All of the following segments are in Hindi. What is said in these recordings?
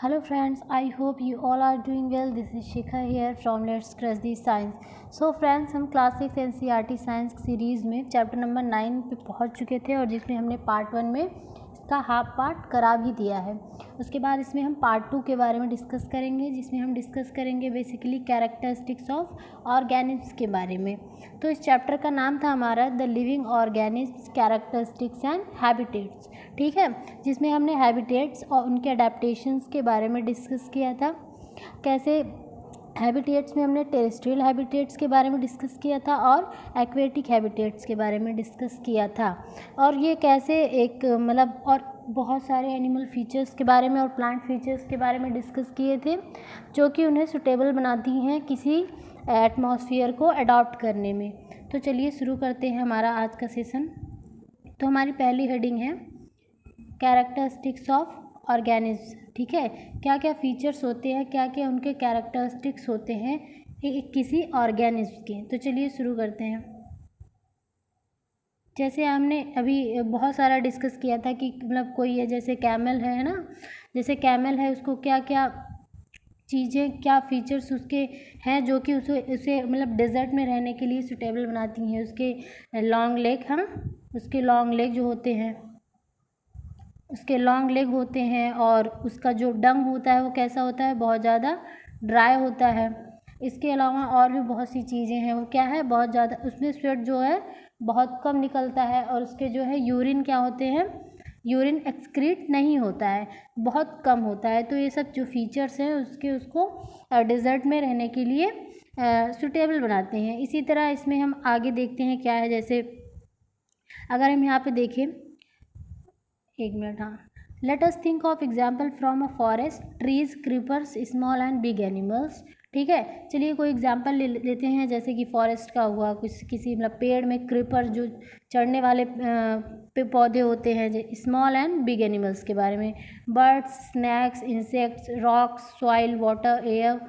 Hello friends, I hope you all are doing well. This is Shikha here from Let's Crush the Science. So friends, हम क्लास 6 NCERT साइंस सीरीज़ में चैप्टर नंबर 9 पे पहुंच चुके थे और जिसमें हमने पार्ट 1 में इसका हाफ पार्ट करा भी दिया है। उसके बाद इसमें हम पार्ट 2 के बारे में डिस्कस करेंगे, जिसमें हम डिस्कस करेंगे बेसिकली कैरेक्टरिस्टिक्स ऑफ ऑर्गेनिज्म्स के बारे में। तो इस चैप्टर का नाम था हमारा the living organisms characteristics and habitats, ठीक है, जिसमें हमने हैबिटेट्स और उनके अडेप्टेशंस के बारे में डिस्कस किया था। कैसे हैबिटेट्स में हमने टेरेस्ट्रियल हैबिटेट्स के बारे में डिस्कस किया था और एक्वेटिक हैबिटेट्स के बारे में डिस्कस किया था, और ये कैसे एक मतलब और बहुत सारे एनिमल फीचर्स के बारे में और प्लांट फीचर्स के बारे में डिस्कस किए थे, जो कि उन्हें सुटेबल बनाती हैं किसी एटमॉस्फेयर को अडॉप्ट करने में। तो चलिए शुरू करते हैं हमारा आज का सेशन। तो हमारी पहली हेडिंग है कैरेक्टरिस्टिक्स ऑफ ऑर्गेनिज्म, ठीक है, क्या क्या फीचर्स होते हैं, क्या क्या उनके कैरेक्टरिस्टिक्स होते हैं किसी ऑर्गेनिज्म के। तो चलिए शुरू करते हैं। जैसे हमने अभी बहुत सारा डिस्कस किया था कि मतलब कोई है जैसे कैमल है ना, जैसे कैमल है उसको क्या क्या चीज़ें, क्या फीचर्स उसके हैं जो कि उसे मतलब डेजर्ट में रहने के लिए सुटेबल बनाती हैं। उसके लॉन्ग लेग, हाँ, उसके लॉन्ग लेग जो होते हैं, उसके लॉन्ग लेग होते हैं, और उसका जो डंग होता है वो कैसा होता है, बहुत ज़्यादा ड्राई होता है। इसके अलावा और भी बहुत सी चीज़ें हैं, वो क्या है, बहुत ज़्यादा उसमें स्वेट जो है बहुत कम निकलता है, और उसके जो है यूरिन क्या होते हैं, यूरिन एक्सक्रीट नहीं होता है, बहुत कम होता है। तो ये सब जो फीचर्स हैं उसको डेजर्ट में रहने के लिए सूटेबल बनाते हैं। इसी तरह इसमें हम आगे देखते हैं क्या है। जैसे अगर हम यहाँ पे देखें, एक मिनट, हाँ, let us think of example from a forest, trees, creepers, small and big animals, ठीक है। चलिए कोई एग्जाम्पल ले लेते हैं, जैसे कि फॉरेस्ट का हुआ, कुछ किसी मतलब पेड़ में क्रीपर जो चढ़ने वाले पौधे होते हैं, स्मॉल एंड बिग एनिमल्स के बारे में, birds, snakes, insects, rocks, soil, water, air,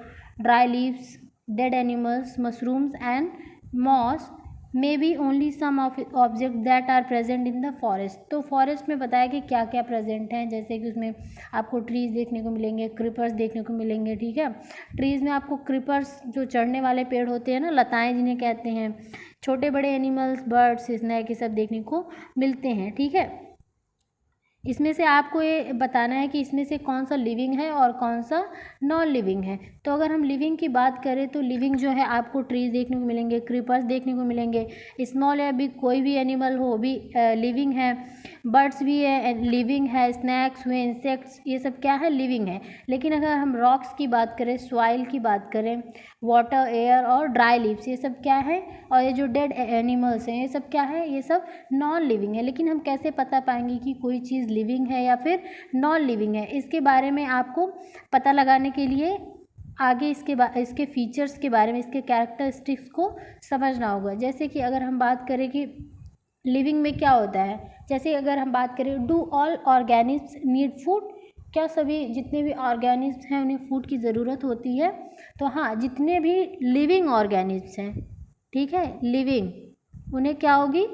dry leaves, dead animals, mushrooms and moss may be only some of object that are present in the forest. तो फॉरेस्ट में बताया कि क्या क्या प्रेजेंट हैं, जैसे कि उसमें आपको ट्रीज देखने को मिलेंगे, क्रीपर्स देखने को मिलेंगे, ठीक है। ट्रीज में आपको क्रीपर्स जो चढ़ने वाले पेड़ होते हैं ना, लताएं जिन्हें कहते हैं, छोटे बड़े एनिमल्स, बर्ड्स, स्नैक, ये सब देखने को मिलते हैं, ठीक है। इसमें से आपको ये बताना है कि इसमें से कौन सा लिविंग है और कौन सा नॉन लिविंग है। तो अगर हम लिविंग की बात करें तो लिविंग जो है आपको ट्रीज देखने को मिलेंगे, क्रीपर्स देखने को मिलेंगे, स्मॉल या बिग कोई भी एनिमल हो भी लिविंग है, बर्ड्स भी है लिविंग है, स्नैक्स हुए, इंसेक्ट्स, ये सब क्या है, लिविंग है। लेकिन अगर हम रॉक्स की बात करें, सॉइल की बात करें, वाटर, एयर और ड्राई लीव्स, ये सब क्या है, और ये जो डेड एनिमल्स हैं ये सब क्या है, ये सब नॉन लिविंग है। लेकिन हम कैसे पता पाएंगे कि कोई चीज़ लिविंग है या फिर नॉन लिविंग है, इसके बारे में आपको पता लगाने के लिए आगे इसके फीचर्स के बारे में, इसके कैरेक्टरिस्टिक्स को समझना होगा। जैसे कि अगर हम बात करें कि लिविंग में क्या होता है, जैसे अगर हम बात करें, do all organisms need food, क्या सभी जितने भी ऑर्गेनिज्म्स हैं उन्हें फूड की ज़रूरत होती है। तो हाँ, जितने भी लिविंग ऑर्गेनिज्म्स हैं, ठीक है, लिविंग, उन्हें क्या होगी,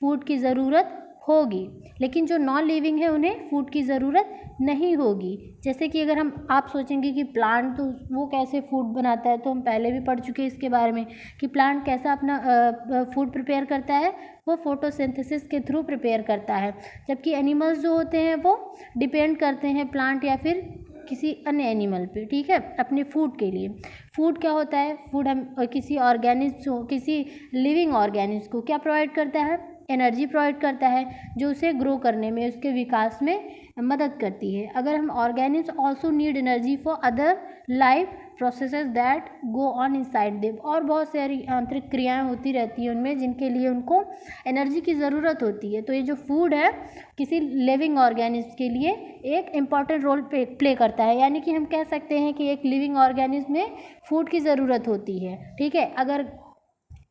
फूड की ज़रूरत होगी। लेकिन जो नॉन लिविंग है उन्हें फूड की ज़रूरत नहीं होगी। जैसे कि अगर आप सोचेंगे कि प्लांट तो वो कैसे फूड बनाता है, तो हम पहले भी पढ़ चुके हैं इसके बारे में कि प्लांट कैसा अपना फूड प्रिपेयर करता है, वो फोटोसिंथेसिस के थ्रू प्रिपेयर करता है। जबकि एनिमल्स जो होते हैं वो डिपेंड करते हैं प्लांट या फिर किसी अन्य एनिमल पे, ठीक है, अपने फूड के लिए। फूड क्या होता है, फूड हम किसी ऑर्गेनिज्म, किसी लिविंग ऑर्गेनिज्म को क्या प्रोवाइड करता है, एनर्जी प्रोवाइड करता है, जो उसे ग्रो करने में, उसके विकास में मदद करती है। अगर हम organism also need energy for other life processes that go on inside them, और बहुत सारी आंतरिक क्रियाएं होती रहती हैं उनमें जिनके लिए उनको एनर्जी की ज़रूरत होती है। तो ये जो फूड है किसी लिविंग ऑर्गेनिज्म के लिए एक इम्पॉर्टेंट रोल प्ले करता है, यानी कि हम कह सकते हैं कि एक लिविंग ऑर्गेनिज्म में फूड की ज़रूरत होती है, ठीक है। अगर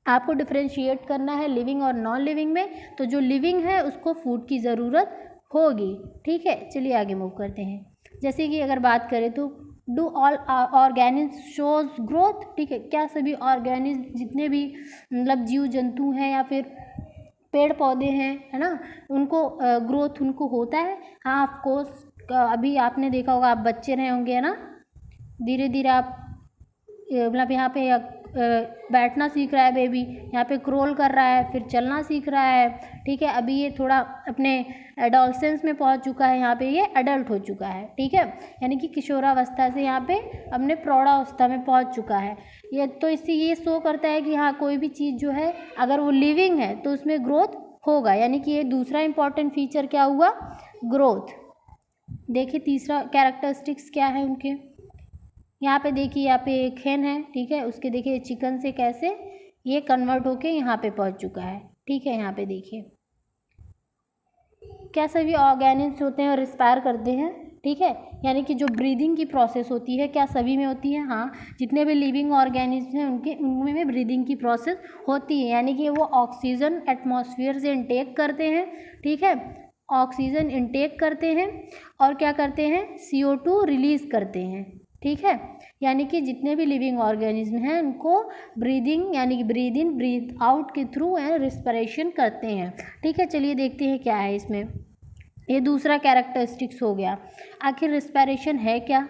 आपको डिफ्रेंशिएट करना है लिविंग और नॉन लिविंग में, तो जो लिविंग है उसको फूड की ज़रूरत होगी, ठीक है। चलिए आगे मूव करते हैं। जैसे कि अगर बात करें तो do all organism shows growth, ठीक है, क्या सभी ऑर्गेनिज्म जितने भी मतलब जीव जंतु हैं या फिर पेड़ पौधे हैं, है ना, उनको ग्रोथ उनको होता है। हाँ, ऑफ कोर्स अभी आपने देखा होगा, आप बच्चे रहे होंगे है ना, धीरे धीरे आप मतलब यहाँ पे बैठना सीख रहा है बेबी, यहाँ पे क्रोल कर रहा है, फिर चलना सीख रहा है, ठीक है। अभी ये थोड़ा अपने एडोलसेंस में पहुँच चुका है, यहाँ पे ये एडल्ट हो चुका है, ठीक है। यानी कि किशोरावस्था से यहाँ पे अपने प्रौढ़ावस्था में पहुँच चुका है। ये तो इससे ये शो करता है कि हाँ, कोई भी चीज़ जो है अगर वो लिविंग है तो उसमें ग्रोथ होगा, यानी कि ये दूसरा इंपॉर्टेंट फीचर क्या हुआ, ग्रोथ। देखिए तीसरा कैरेक्टरिस्टिक्स क्या है उनके, यहाँ पे देखिए, यहाँ पे एक hen है, ठीक है, उसके देखिए चिकन से कैसे ये कन्वर्ट होके यहाँ पे पहुँच चुका है, ठीक है। यहाँ पे देखिए क्या सभी ऑर्गेनिल्स होते हैं और रिस्पायर करते हैं, ठीक है। यानी कि जो ब्रीदिंग की प्रोसेस होती है क्या सभी में होती है, हाँ, जितने भी लिविंग ऑर्गेनिज्म हैं उनमें भी ब्रीदिंग की प्रोसेस होती है। यानी कि वो ऑक्सीजन एटमॉस्फेयर से इनटेक करते हैं, ठीक है, ऑक्सीजन इनटेक करते हैं और क्या करते हैं, CO2 रिलीज़ करते हैं, ठीक है। यानी कि जितने भी लिविंग ऑर्गेनिज्म हैं उनको ब्रीदिंग यानी कि ब्रीद इन ब्रीद आउट के थ्रू रिस्पिरेशन करते हैं, ठीक है। चलिए देखते हैं क्या है इसमें, ये दूसरा कैरेक्टरिस्टिक्स हो गया। आखिर रिस्पिरेशन है क्या,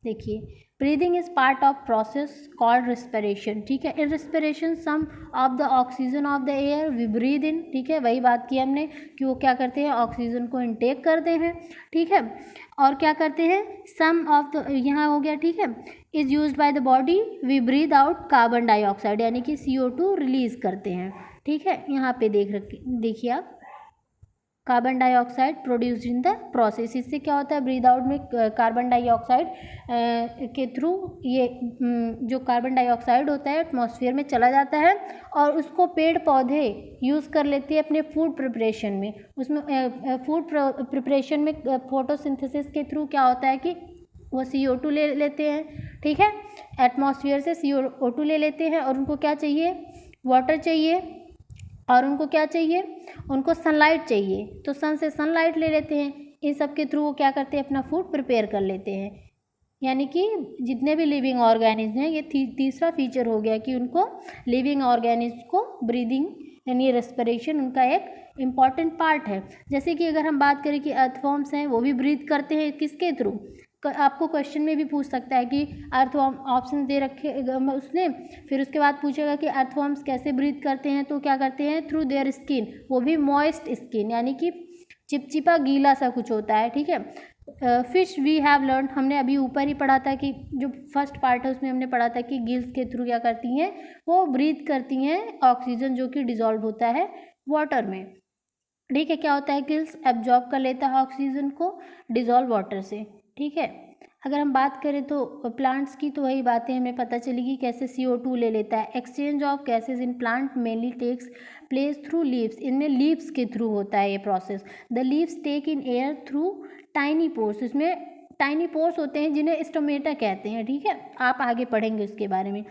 देखिए, breathing is part of process called respiration, ठीक है। In respiration some of the oxygen of the air we breathe in, ठीक है, वही बात की हमने कि वो क्या करते हैं, ऑक्सीजन को इनटेक करते हैं, ठीक है, और क्या करते हैं, सम ऑफ द, यहाँ हो गया, ठीक है, is used by the body we breathe out carbon dioxide, यानी कि CO2 रिलीज करते हैं, ठीक है। यहाँ पे देखिए आप, carbon dioxide produced in the process, इससे क्या होता है, ब्रीद आउट में कार्बन डाइऑक्साइड के थ्रू ये जो कार्बन डाइऑक्साइड होता है एटमॉस्फेयर में चला जाता है और उसको पेड़ पौधे यूज़ कर लेते हैं अपने फूड प्रिपरेशन में। उसमें फूड प्रिपरेशन में फोटोसिंथेसिस के थ्रू क्या होता है कि वो CO2 ले लेते हैं, ठीक है, एटमॉस्फेयर से CO2 ले लेते हैं और उनको क्या चाहिए, वाटर चाहिए, और उनको क्या चाहिए, उनको सनलाइट चाहिए, तो सन से सनलाइट ले लेते हैं। इन सब के थ्रू वो क्या करते हैं, अपना फूड प्रिपेयर कर लेते हैं। यानी कि जितने भी लिविंग ऑर्गेनिज्म हैं, ये तीसरा फीचर हो गया कि उनको लिविंग ऑर्गेनिज्म को ब्रीदिंग यानी रेस्पिरेशन उनका एक इम्पॉर्टेंट पार्ट है। जैसे कि अगर हम बात करें कि अर्थवॉर्म्स हैं, वो भी ब्रीथ करते हैं किसके थ्रू, आपको क्वेश्चन में भी पूछ सकता है कि अर्थवॉर्म ऑप्शन दे रखे उसने, फिर उसके बाद पूछेगा कि अर्थवॉर्म्स कैसे ब्रीथ करते हैं, तो क्या करते हैं, थ्रू देयर स्किन, वो भी मॉइस्ट स्किन, यानी कि चिपचिपा गीला सा कुछ होता है, ठीक है। फिश वी हैव लर्न, हमने अभी ऊपर ही पढ़ा था कि जो फर्स्ट पार्ट है उसमें हमने पढ़ा था कि गिल्स के थ्रू क्या करती हैं, वो ब्रीथ करती हैं ऑक्सीजन जो कि डिजॉल्व होता है वाटर में, ठीक है। क्या होता है, गिल्स एब्जॉर्ब कर लेता है ऑक्सीजन को डिजॉल्व वाटर से, ठीक है। अगर हम बात करें तो प्लांट्स की, तो वही बातें हमें पता चलेगी कैसे CO2 ले लेता है। Exchange of gases in plant mainly takes place through leaves, इनमें लीव्स के थ्रू होता है ये process. The leaves take in air through tiny pores, इसमें टाइनी पोर्स होते हैं जिन्हें स्टोमेटा कहते हैं, ठीक है, आप आगे पढ़ेंगे उसके बारे में।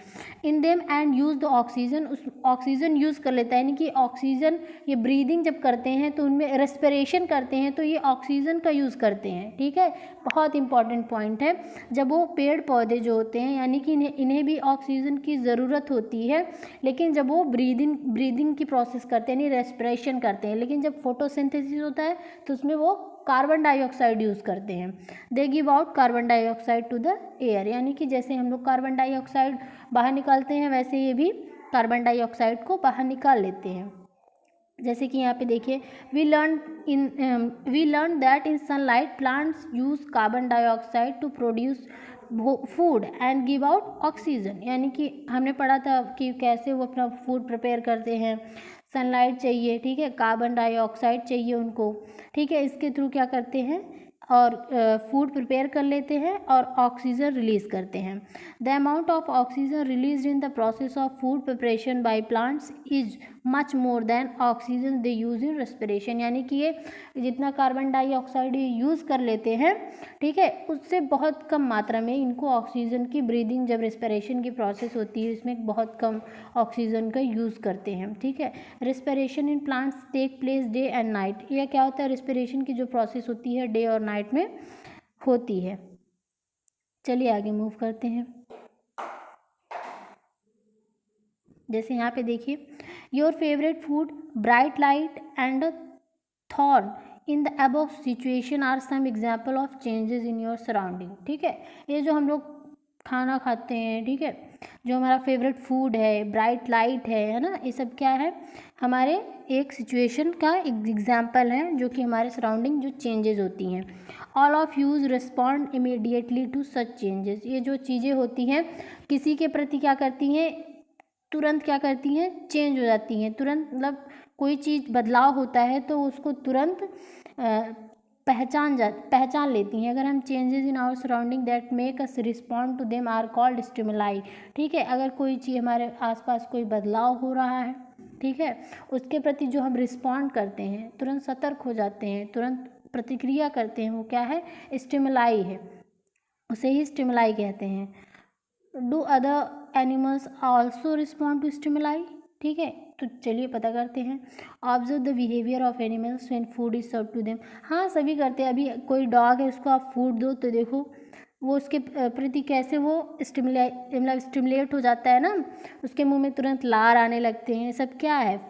In them and use the oxygen, उस ऑक्सीजन यूज़ कर लेता है, यानी कि ऑक्सीजन, ये ब्रीदिंग जब करते हैं तो उनमें रेस्पिरेशन करते हैं तो ये ऑक्सीजन का यूज़ करते हैं, ठीक है। बहुत इंपॉर्टेंट पॉइंट है, जब वो पेड़ पौधे जो होते हैं यानी कि इन्हें भी ऑक्सीजन की ज़रूरत होती है, लेकिन जब वो ब्रीदिंग की प्रोसेस करते हैं यानी रेस्पिरेशन करते हैं, लेकिन जब फोटोसिंथेसिस होता है तो उसमें वो कार्बन डाइऑक्साइड यूज़ करते हैं। They give out carbon dioxide to the air, यानी कि जैसे हम लोग कार्बन डाइऑक्साइड बाहर निकालते हैं वैसे ये भी कार्बन डाइऑक्साइड को बाहर निकाल लेते हैं। जैसे कि यहाँ पे देखिए, we learn that in sunlight plants use carbon dioxide to produce food and give out oxygen, यानी कि हमने पढ़ा था कि कैसे वो अपना फूड प्रिपेयर करते हैं, सनलाइट चाहिए, ठीक है, कार्बन डाइऑक्साइड चाहिए उनको, ठीक है, इसके थ्रू क्या करते हैं और फूड प्रिपेयर कर लेते हैं और ऑक्सीजन रिलीज़ करते हैं। The amount of oxygen release in the process of food preparation by plants is much more than oxygen they use in respiration, यानी कि ये जितना कार्बन डाइऑक्साइड यूज़ कर लेते हैं, ठीक है, उससे बहुत कम मात्रा में इनको ऑक्सीजन की ब्रीदिंग जब रेस्पिरेशन की प्रोसेस होती है इसमें बहुत कम ऑक्सीजन का यूज़ करते हैं, ठीक है। Respiration in plants take place day and night, यह क्या होता है, रेस्पिरेशन की जो प्रोसेस होती है डे और नाइट में होती है। चलिए आगे मूव करते हैं। जैसे यहाँ पे देखिए, your favourite food bright light and thorn in the above situation are some example of changes in your surrounding. ठीक है, ये जो हम लोग खाना खाते हैं, ठीक है, जो हमारा फेवरेट फूड है, ब्राइट लाइट है ना, ये सब क्या है, हमारे एक सिचुएशन का एग्जाम्पल है जो कि हमारे सराउंडिंग जो चेंजेस होती हैं। All of us respond immediately to such changes. ये जो चीज़ें होती हैं किसी के प्रति क्या करती हैं, तुरंत क्या करती हैं, चेंज हो जाती हैं तुरंत। मतलब कोई चीज़ बदलाव होता है तो उसको तुरंत पहचान लेती हैं। अगर हम changes in our surrounding that make us respond to them are called stimuli. ठीक है, अगर कोई चीज़ हमारे आसपास कोई बदलाव हो रहा है, ठीक है, उसके प्रति जो हम रिस्पॉन्ड करते हैं, तुरंत सतर्क हो जाते हैं, तुरंत प्रतिक्रिया करते हैं, वो क्या है, स्टिमुलाई है, उसे ही स्टिमुलाई कहते हैं। Do other animals also respond to stimuli. ठीक है, तो चलिए पता करते हैं। Observe the behaviour of animals when food is serve to them. हाँ, सभी करते हैं। अभी कोई डॉग है, उसको आप फूड दो तो देखो वो उसके प्रति कैसे वो स्टिमुलेट हो जाता है ना, उसके मुंह में तुरंत लार आने लगते हैं। सब क्या है,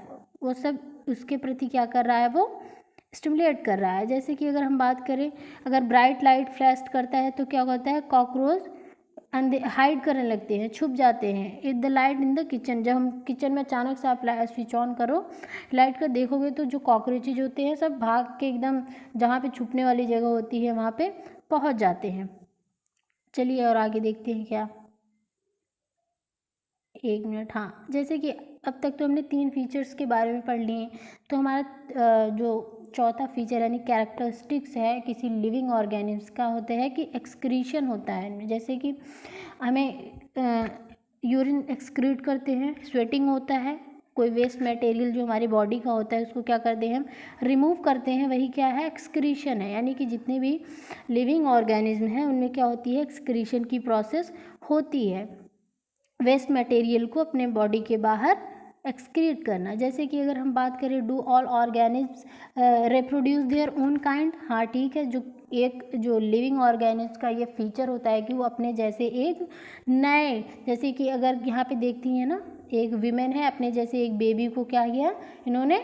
वो सब उसके प्रति क्या कर रहा है, वो स्टिमुलेट कर रहा है। जैसे कि अगर हम बात करें, अगर ब्राइट लाइट फ्लैश करता है तो क्या होता है, कॉकरोच हाइड करने लगते हैं, छुप जाते हैं। If the light in the kitchen, जब हम किचन में अचानक से आप स्विच ऑन करो लाइट का, देखोगे तो जो कॉकरोचेज होते हैं सब भाग के एकदम जहाँ पे छुपने वाली जगह होती है वहाँ पे पहुँच जाते हैं। चलिए और आगे देखते हैं क्या। 1 मिनट। हाँ, जैसे कि अब तक तो हमने 3 फीचर्स के बारे में पढ़ लिए, तो हमारा जो चौथा फीचर यानी कैरेक्टरिस्टिक्स है किसी लिविंग ऑर्गेनिम्स का होता है कि एक्सक्रीशन होता है। जैसे कि हमें यूरिन एक्सक्रीट करते हैं, स्वेटिंग होता है, कोई वेस्ट मटेरियल जो हमारी बॉडी का होता है उसको क्या करते हैं, हम रिमूव करते हैं, वही क्या है, एक्सक्रीशन है। यानी कि जितने भी लिविंग ऑर्गेनिज्म हैं उनमें क्या होती है, एक्सक्रीशन की प्रोसेस होती है, वेस्ट मटेरियल को अपने बॉडी के बाहर एक्सक्रीट करना। जैसे कि अगर हम बात करें, do all organisms reproduce their own kind. हाँ ठीक है, जो लिविंग ऑर्गेनिज्म का ये फीचर होता है कि वो अपने जैसे एक नए, जैसे कि अगर यहाँ पे देखती हैं ना, एक वीमेन है, अपने जैसे एक बेबी को क्या किया, इन्होंने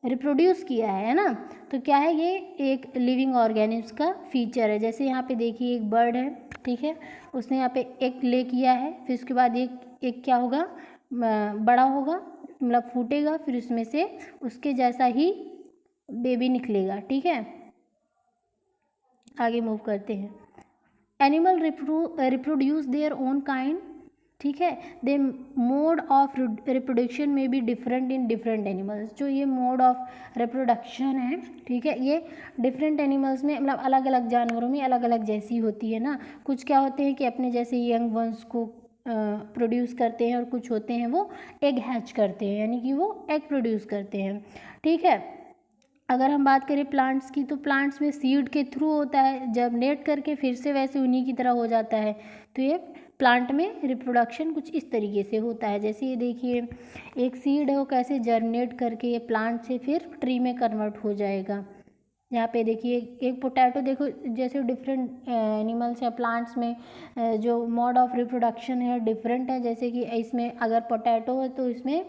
रिप्रोड्यूस किया है ना, तो क्या है, ये एक लिविंग ऑर्गेनिज्म का फीचर है। जैसे यहाँ पे देखिए एक बर्ड है, ठीक है, उसने यहाँ पे एक ले किया है, फिर उसके बाद एक क्या होगा, बड़ा होगा, मतलब फूटेगा, फिर उसमें से उसके जैसा ही बेबी निकलेगा। ठीक है, आगे मूव करते हैं। Animal reproduce their own kind. ठीक है, दे मोड ऑफ रिप्रोडक्शन में भी डिफरेंट इन डिफरेंट एनिमल्स। जो ये मोड ऑफ रिप्रोडक्शन है, ठीक है, ये डिफरेंट एनिमल्स में, मतलब अलग अलग जानवरों में अलग अलग जैसी होती है ना। कुछ क्या होते हैं कि अपने जैसे यंग वंस को प्रोड्यूस करते हैं, और कुछ होते हैं वो एग हैच करते हैं, यानी कि वो एग प्रोड्यूस करते हैं। ठीक है, अगर हम बात करें प्लांट्स की, तो प्लांट्स में सीड के थ्रू होता है, जर्मिनेट करके फिर से वैसे उन्हीं की तरह हो जाता है। तो ये प्लांट में रिप्रोडक्शन कुछ इस तरीके से होता है। जैसे ये देखिए एक सीड है, वो कैसे जर्मिनेट करके ये प्लांट से फिर ट्री में कन्वर्ट हो जाएगा। यहाँ पे देखिए एक पोटैटो, देखो जैसे डिफरेंट एनिमल्स या प्लांट्स में जो मोड ऑफ रिप्रोडक्शन है डिफरेंट है। जैसे कि इसमें अगर पोटैटो है तो इसमें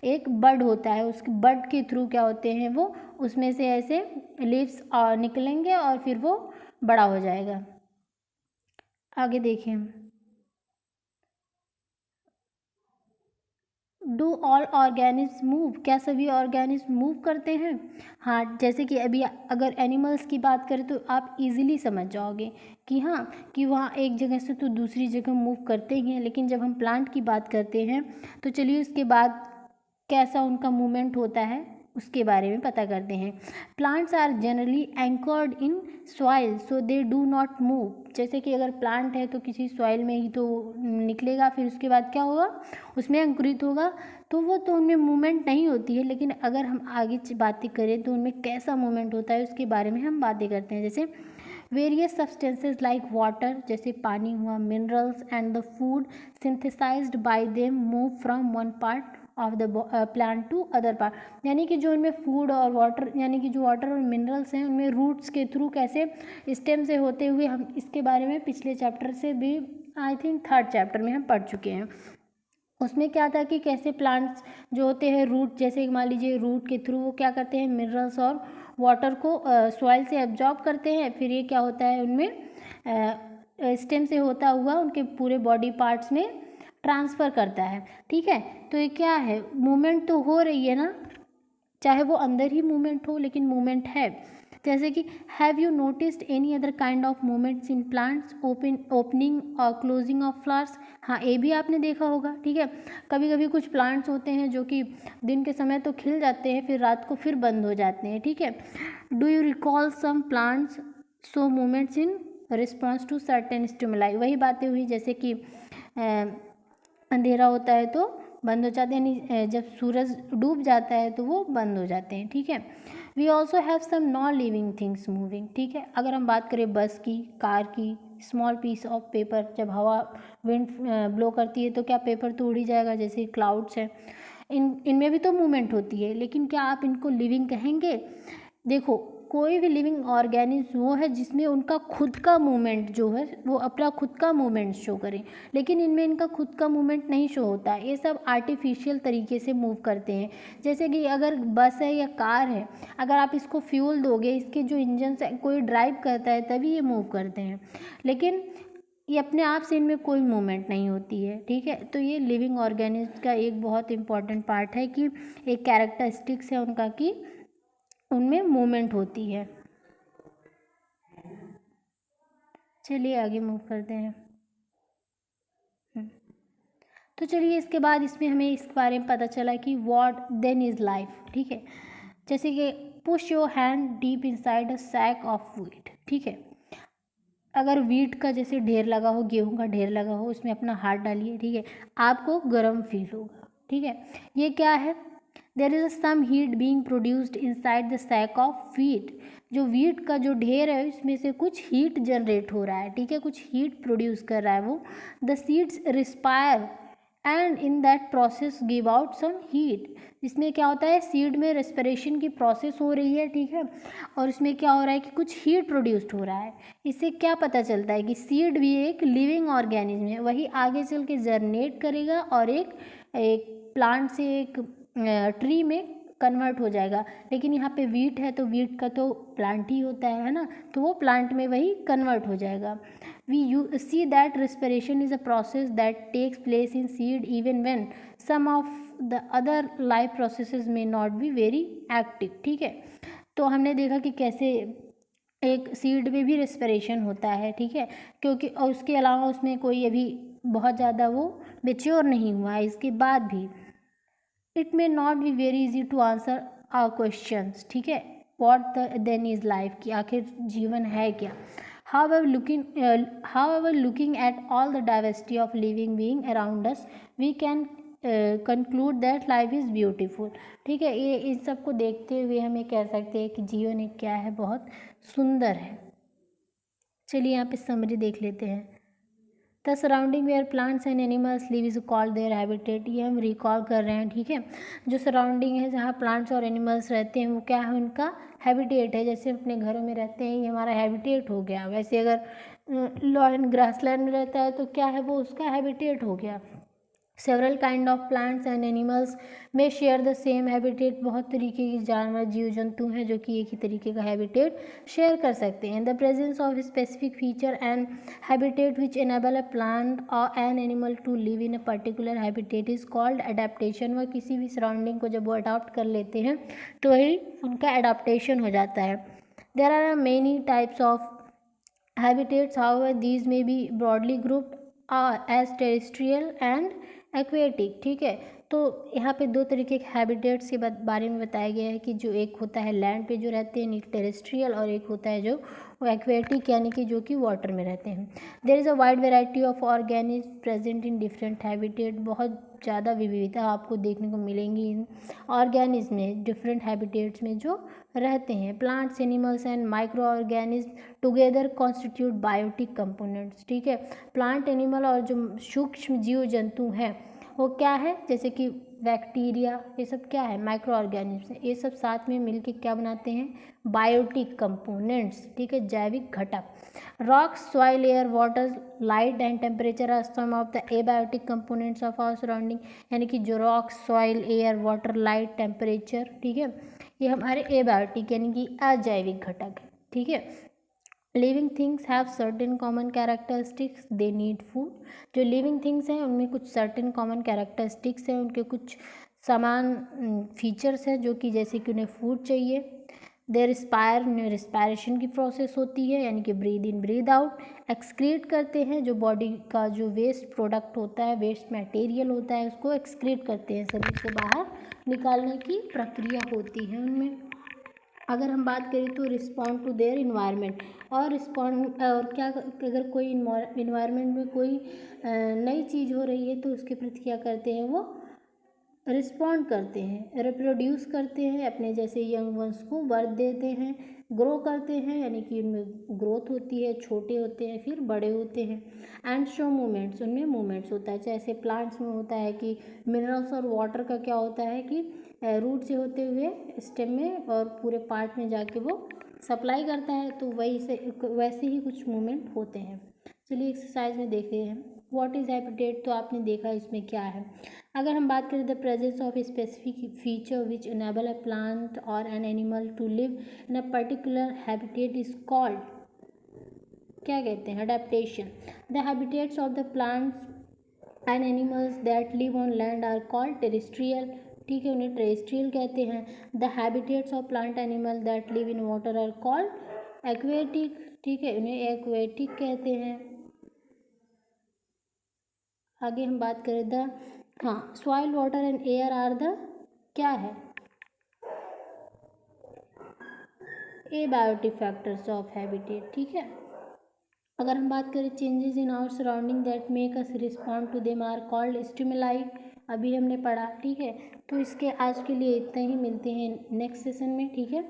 एक बड होता है, उस बड के थ्रू क्या होते हैं, वो उसमें से ऐसे लीव्स निकलेंगे और फिर वो बड़ा हो जाएगा। आगे देखें, डू ऑल ऑर्गेनिज्म मूव। क्या सभी ऑर्गेनिज्म मूव करते हैं? हाँ, जैसे कि अभी अगर एनिमल्स की बात करें तो आप इजीली समझ जाओगे कि हाँ, कि वहाँ एक जगह से तो दूसरी जगह मूव करते ही हैं। लेकिन जब हम प्लांट की बात करते हैं तो चलिए उसके बाद कैसा उनका मूवमेंट होता है उसके बारे में पता करते हैं। Plants are generally anchored in soil so they do not move. जैसे कि अगर प्लांट है तो किसी सॉइल में ही तो निकलेगा, फिर उसके बाद क्या होगा, उसमें अंकुरित होगा, तो वो तो उनमें मूवमेंट नहीं होती है। लेकिन अगर हम आगे बातें करें तो उनमें कैसा मूवमेंट होता है उसके बारे में हम बातें करते हैं। जैसे वेरियस सब्सटेंसेज लाइक वाटर, जैसे पानी हुआ, minerals and the food synthesised by them move from one part of the plant to other part. यानी कि जो इनमें फूड और वाटर, यानी कि जो वाटर और मिनरल्स हैं उनमें रूट्स के थ्रू कैसे स्टेम से होते हुए, हम इसके बारे में पिछले चैप्टर से भी, आई थिंक 3rd चैप्टर में हम पढ़ चुके हैं। उसमें क्या था कि कैसे प्लांट्स जो होते हैं रूट, जैसे मान लीजिए रूट के थ्रू वो क्या करते हैं, मिनरल्स और वाटर को सॉइल से एब्जॉर्ब करते हैं, फिर ये क्या होता है उनमें स्टेम से होता हुआ उनके पूरे बॉडी पार्ट्स में ट्रांसफ़र करता है। ठीक है, तो ये क्या है, मूवमेंट तो हो रही है ना, चाहे वो अंदर ही मूवमेंट हो लेकिन मूवमेंट है। जैसे कि have you noticed any other kind of movements in plants, opening और क्लोजिंग ऑफ फ्लावर्स। हाँ, ये भी आपने देखा होगा। ठीक है, कभी कभी कुछ प्लांट्स होते हैं जो कि दिन के समय तो खिल जाते हैं, फिर रात को फिर बंद हो जाते हैं। ठीक है, do you recall some plants show movements in response to certain stimuli. वही बातें हुई, जैसे कि अंधेरा होता है तो बंद हो जाते हैं, यानी जब सूरज डूब जाता है तो वो बंद हो जाते हैं। ठीक है, we also have some non living things moving. ठीक है, अगर हम बात करें बस की, कार की, स्मॉल पीस ऑफ पेपर, जब हवा विंड ब्लो करती है तो क्या पेपर तो उड़ ही जाएगा, जैसे क्लाउड्स हैं, इनमें भी तो मूवमेंट होती है, लेकिन क्या आप इनको लिविंग कहेंगे? देखो, कोई भी लिविंग ऑर्गेनिज्म वो है जिसमें उनका खुद का मूवमेंट जो है वो अपना खुद का मूवमेंट शो करें, लेकिन इनमें इनका खुद का मूवमेंट नहीं शो होता है, ये सब आर्टिफिशियल तरीके से मूव करते हैं। जैसे कि अगर बस है या कार है, अगर आप इसको फ्यूल दोगे, इसके जो इंजन है कोई ड्राइव करता है तभी ये मूव करते हैं, लेकिन ये अपने आप से इनमें कोई मूवमेंट नहीं होती है। ठीक है, तो ये लिविंग ऑर्गेनिज्म का एक बहुत इंपॉर्टेंट पार्ट है कि एक कैरेक्टरिस्टिक्स है उनका कि उनमें मूवमेंट होती है। चलिए आगे मूव करते हैं। तो चलिए इसके बाद इसमें हमें इस बारे में पता चला कि व्हाट देन इज़ लाइफ। ठीक है, जैसे कि push your hand deep inside a sack of wheat. ठीक है, अगर व्हीट का जैसे ढेर लगा हो, गेहूं का ढेर लगा हो, उसमें अपना हाथ डालिए। ठीक है, आपको गर्म फील होगा। ठीक है, ये क्या है, there is some heat being produced inside the sack of wheat. जो व्हीट का जो ढेर है उसमें से कुछ हीट जनरेट हो रहा है। ठीक है, कुछ हीट प्रोड्यूस कर रहा है वो। The seeds respire and in that process give out some heat. इसमें क्या होता है, सीड में रेस्पिरेशन की प्रोसेस हो रही है। ठीक है, और इसमें क्या हो रहा है कि कुछ हीट प्रोड्यूस्ड हो रहा है। इससे क्या पता चलता है कि सीड भी एक लिविंग ऑर्गेनिज्म है, वही आगे चल के जर्नेट करेगा और एक प्लांट से एक ट्री में कन्वर्ट हो जाएगा। लेकिन यहाँ पे वीट है तो वीट का तो प्लांट ही होता है ना, तो वो प्लांट में वही कन्वर्ट हो जाएगा। we see that respiration is a process that takes place in seed even when some of the other life processes may not be very active। ठीक है, तो हमने देखा कि कैसे एक सीड में भी रेस्पिरेशन होता है। ठीक है, क्योंकि और उसके अलावा उसमें कोई अभी बहुत ज़्यादा वो मेच्योर नहीं हुआ है, इसके बाद भी it may not be very easy to answer our questions. ठीक है, व्हाट देन इज़ लाइफ, की आखिर जीवन है क्या। However, looking at all the diversity of living being around us, we can conclude that life is beautiful। ठीक है, ये इन सब को देखते हुए हम ये कह सकते हैं कि जीवन एक क्या है, बहुत सुंदर है। चलिए यहाँ पे समरी देख लेते हैं। The surrounding where plants and animals live is called their habitat. ये हम रिकॉल कर रहे हैं। ठीक है, जो सराउंडिंग है जहाँ प्लांट्स और एनिमल्स रहते हैं वो क्या है, उनका हैबिटेट है। जैसे अपने घरों में रहते हैं, ये हमारा हैबिटेट हो गया। वैसे अगर लॉन ग्रासलैंड में रहता है तो क्या है, वो उसका हैबिटेट हो गया। Several kind of plants and animals में शेयर द सेम हैबिटेट। बहुत तरीके के जानवर जीव जंतु हैं जो कि एक ही तरीके का हैबिटेट शेयर कर सकते हैं। The presence of specific feature and habitat which enable a plant और an animal to live in a particular habitat is called adaptation. वह किसी भी सराउंडिंग को जब वो अडॉप्ट कर लेते हैं तो वही उनका एडाप्टेशन हो जाता है। There are many types of habitats, however these may be broadly grouped as terrestrial and aquatic। ठीक है, तो यहाँ पे दो तरीके के हैबिटेट्स के बारे में बताया गया है कि जो एक होता है लैंड पे जो रहते हैं टेरेस्ट्रियल, और एक होता है जो एक्वेटिक यानी कि जो कि वाटर में रहते हैं। There is a wide variety of organism present in different habitat. बहुत ज़्यादा विविधता आपको देखने को मिलेंगी इन ऑर्गेनिज्म में, डिफरेंट हैबिटेट्स में जो रहते हैं। Plants, animals and micro organism together constitute biotic components. ठीक है, प्लांट, एनिमल और जो सूक्ष्म जीव जंतु हैं वो क्या है, जैसे कि बैक्टीरिया, ये सब क्या है, माइक्रो ऑर्गेनिज्म, ये सब साथ में मिलके क्या बनाते हैं, बायोटिक कंपोनेंट्स, ठीक है, जैविक घटक। Rock, soil, air, water, light and temperature are some of the abiotic components of our surrounding, यानी कि जो rock, soil, air, water, light, temperature, ठीक है, ये हमारे एबायोटिक यानी कि अजैविक घटक है, ठीक है। Living things have certain common characteristics, they need food. जो लिविंग थिंग्स हैं उनमें कुछ सर्टेन कॉमन कैरेक्टरिस्टिक्स हैं, उनके कुछ समान फीचर्स हैं, जो कि जैसे कि उन्हें फूड चाहिए। दे रिस्पायर, उन्हें रिस्पायरेशन की प्रोसेस होती है, यानी कि breathe in breathe out. Excrete करते हैं, जो बॉडी का जो वेस्ट प्रोडक्ट होता है, वेस्ट मटेरियल होता है, उसको एक्सक्रीट करते हैं, शरीर से बाहर निकालने की प्रक्रिया होती है उनमें। अगर हम बात करें तो रिस्पॉन्ड टू देयर इन्वायरमेंट, और रिस्पॉन्ड और क्या, अगर कोई इन्वायरमेंट में कोई नई चीज़ हो रही है तो उसके प्रति क्या करते हैं, वो रिस्पॉन्ड करते हैं। रिप्रोड्यूस करते हैं, अपने जैसे यंग वंस को बर्थ देते हैं। ग्रो करते हैं, यानी कि उनमें ग्रोथ होती है, छोटे होते हैं फिर बड़े होते हैं। एंड शो मूवमेंट्स, उनमें मूवमेंट्स होता है, जैसे प्लांट्स में होता है कि मिनरल्स और वाटर का क्या होता है कि रूट से होते हुए स्टेम में और पूरे पार्ट में जाके वो सप्लाई करता है, तो वही से वैसे ही कुछ मूवमेंट होते हैं। चलिए एक्सरसाइज में देखते हैं व्हाट इज़ हैबिटेट, तो आपने देखा इसमें क्या है। अगर हम बात करें the presence of specific feature which enable a plant और an animal to live in a particular habitat is called, क्या कहते हैं, adaptation. The habitats of the plants and animals that live on land are called terrestrial, ठीक है, उन्हें टेरेस्ट्रियल कहते हैं। The habitats of plant animal that live in water are called aquatic, ठीक है, उन्हें एक्वेटिक कहते हैं। आगे हम बात करें द, हाँ, soil, water and air are the, क्या है, एबायोटिक फैक्टर्स ऑफ हैबिटेट, ठीक है। अगर हम बात करें changes in our surrounding that make us respond to them are called stimuli, अभी हमने पढ़ा, ठीक है। तो इसके आज के लिए इतना ही, मिलते हैं नेक्स्ट सेशन में, ठीक है।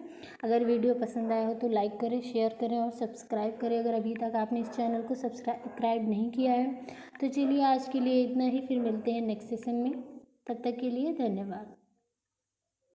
अगर वीडियो पसंद आया हो तो लाइक करें, शेयर करें और सब्सक्राइब करें, अगर अभी तक आपने इस चैनल को सब्सक्राइब नहीं किया है तो। चलिए आज के लिए इतना ही, फिर मिलते हैं नेक्स्ट सेशन में, तब तक के लिए धन्यवाद।